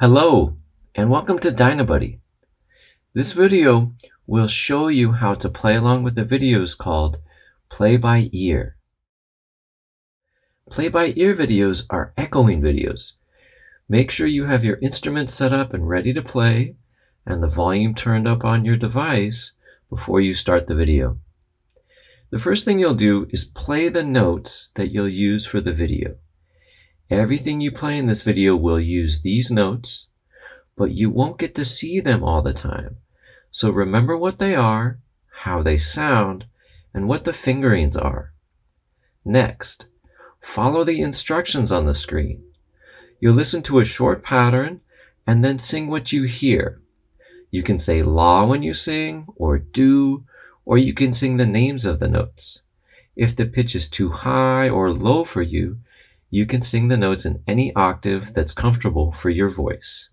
Hello, and welcome to Dynabuddy. This video will show you how to play along with the videos called Play by Ear. Play by Ear videos are echoing videos. Make sure you have your instrument set up and ready to play, and the volume turned up on your device before you start the video. The first thing you'll do is play the notes that you'll use for the video. Everything you play in this video will use these notes, but you won't get to see them all the time. So remember what they are, how they sound, and what the fingerings are. Next, follow the instructions on the screen. You'll listen to a short pattern and then sing what you hear. You can say la when you sing, or do, or you can sing the names of the notes. If the pitch is too high or low for you, you can sing the notes in any octave that's comfortable for your voice.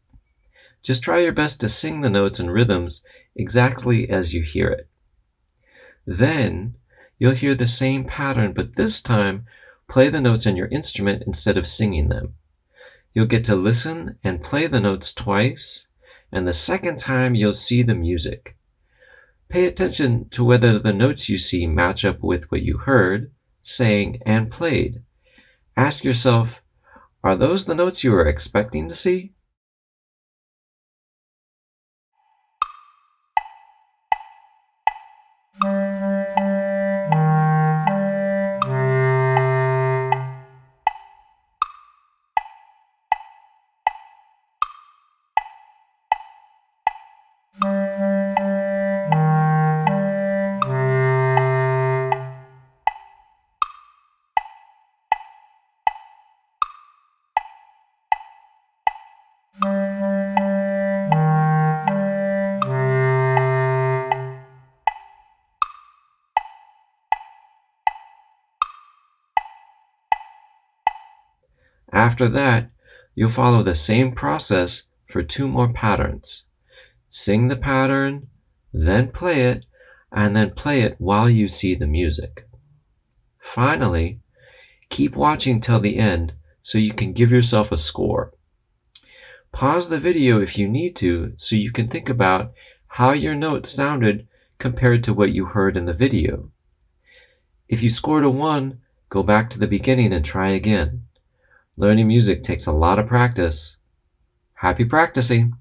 Just try your best to sing the notes and rhythms exactly as you hear it. Then you'll hear the same pattern, but this time play the notes on your instrument instead of singing them. You'll get to listen and play the notes twice, and the second time you'll see the music. Pay attention to whether the notes you see match up with what you heard, sang, and played. Ask yourself, are those the notes you were expecting to see? After that, you'll follow the same process for 2 more patterns. Sing the pattern, then play it, and then play it while you see the music. Finally, keep watching till the end so you can give yourself a score. Pause the video if you need to so you can think about how your notes sounded compared to what you heard in the video. If you scored a 1, go back to the beginning and try again. Learning music takes a lot of practice. Happy practicing!